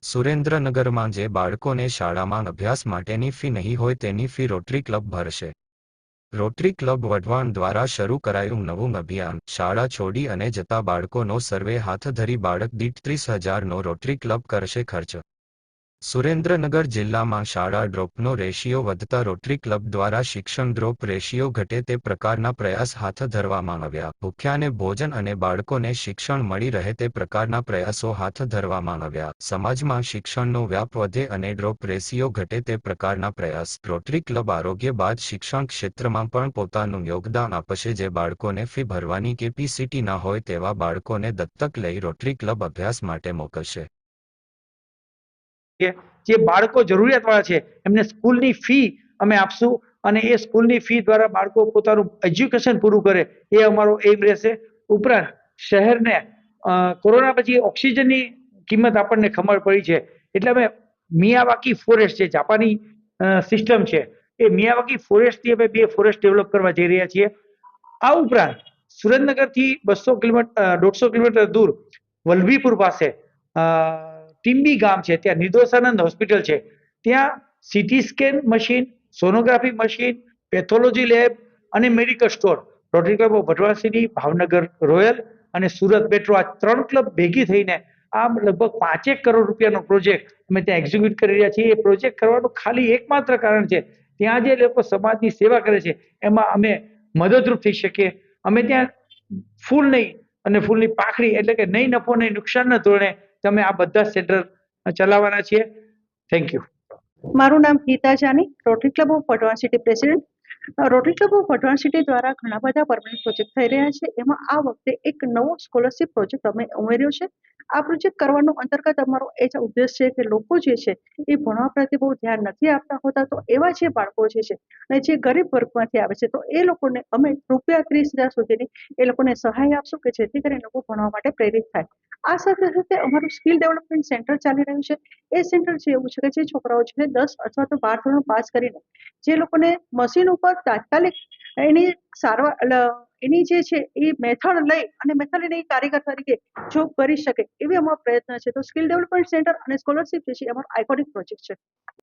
સુરેન્દ્રનગરમાં જે બાળકોને શાળામાં અભ્યાસ માટેની ફી નહીં હોય તેની ફી રોટરી ક્લબ ભરશે. રોટરી ક્લબ વઢવાણ દ્વારા શરૂ કરાયું નવું અભિયાન. શાળા છોડી અને જતા બાળકોનો સર્વે હાથ ધરી બાળક દીઠ 30,000નો રોટરી ક્લબ કરશે ખર્ચ. સુરેન્દ્રનગર જિલ્લામાં શાળા ડ્રોપનો રેશિયો વધતા રોટરી ક્લબ દ્વારા શિક્ષણ ડ્રોપ રેશિયો ઘટે તે પ્રકારના પ્રયાસ હાથ ધરવામાં આવ્યા. ભૂખ્યાને ભોજન અને બાળકોને શિક્ષણ મળી રહે તે પ્રકારના પ્રયાસો હાથ ધરવામાં આવ્યા. સમાજમાં શિક્ષણનો વ્યાપ વધે અને ડ્રોપ રેશિયો ઘટે તે પ્રકારના પ્રયાસ. રોટરી ક્લબ આરોગ્ય બાદ શિક્ષણ ક્ષેત્રમાં પણ પોતાનું યોગદાન આપશે. જે બાળકોને ફી ભરવાની કેપેસિટી ન હોય તેવા બાળકોને દત્તક લઈ રોટરી ક્લબ અભ્યાસ માટે મોકલશે. જે બાળકો જરૂરિયાતવાળા છે એમને સ્કૂલની ફી અમે આપશું અને એ સ્કૂલની ફી દ્વારા બાળકો પોતાનું એજ્યુકેશન પૂરું કરે એ અમારો એમ રહેશે. ઉપરાંત શહેરને કોરોના પછી ઓક્સિજનની કિંમત આપણને ખબર પડી છે એટલે અમે મિયાવાકી ફોરેસ્ટ જે જાપાની સિસ્ટમ છે એ મિયાવાકી ફોરેસ્ટથી અમે 2 ફોરેસ્ટ ડેવલપ કરવા જઈ રહ્યા છીએ. આ ઉપરાંત સુરેન્દ્રનગરથી 200 કિલોમીટર 150 કિલોમીટર દૂર વલભીપુર પાસે ટીમ્બી ગામ છે, ત્યાં નિર્દોષાનંદ હોસ્પિટલ છે, ત્યાં CT scan machine, sonography machine, pathology lab અને medical store rotary club of Wadhwan city, Bhavnagar royal અને સુરત મેટ્રો આ 3 ક્લબ ભેગી થઈને આ લગભગ 5 કરોડ રૂપિયાનો પ્રોજેક્ટ અમે ત્યાં એક્ઝિક્યુટ કરી રહ્યા છીએ. એ પ્રોજેક્ટ કરવાનું ખાલી એકમાત્ર કારણ છે ત્યાં જે લોકો સમાજની સેવા કરે છે એમાં અમે મદદરૂપ થઈ શકીએ. અમે ત્યાં ફૂલ નહીં અને ફૂલની પાંખડી એટલે કે નહીં નફો નહીં નુકસાનના ધોરણે તમે આ બધા સેન્ટર ચલાવવાના છીએ. Thank you. મારું નામ Geeta Jani, Rotary club of Wadhwan city president. Rotary club of Wadhwan city દ્વારા ઘણા બધા પરમનન્ટ પ્રોજેક્ટ થઈ રહ્યા છે. એમાં આ વખતે એક નવો સ્કોલરશિપ પ્રોજેક્ટ અમે ઉમેર્યો છે. આ પ્રોજેક્ટ કરવાનો અંતર્ગત અમારો એ જ ઉદ્દેશ છે કે લોકો જે છે એ ભણવા પ્રત્યે બહુ ધ્યાન નથી આપતા હોતા, તો એવા જે બાળકો જે છે અને જે ગરીબ વર્ગમાંથી આવે છે તો એ લોકોને અમે રૂપિયા 30,000 સુધીની એ લોકોને સહાય આપશું કે જેથી કરીને લોકો ભણવા માટે પ્રેરિત થાય. આ સાથે સાથે અમારું સ્કિલ ડેવલપમેન્ટ સેન્ટર ચાલી રહ્યું છે. એ સેન્ટર છે એવું છે કે જે છોકરાઓ છે 10 અથવા તો 12 ધોરણ પાસ કરીને જે લોકોને મશીન ઉપર તાત્કાલિક એની સારવાર એની જે છે એ મેથડ લઈ અને મેથડ લઈને કારીગર તરીકે જોબ કરી શકે એવી અમારો પ્રયત્ન છે. તો સ્કિલ ડેવલપમેન્ટ સેન્ટર અને સ્કોલરશિપ જે છે અમારો આઇકોનિક પ્રોજેક્ટ છે.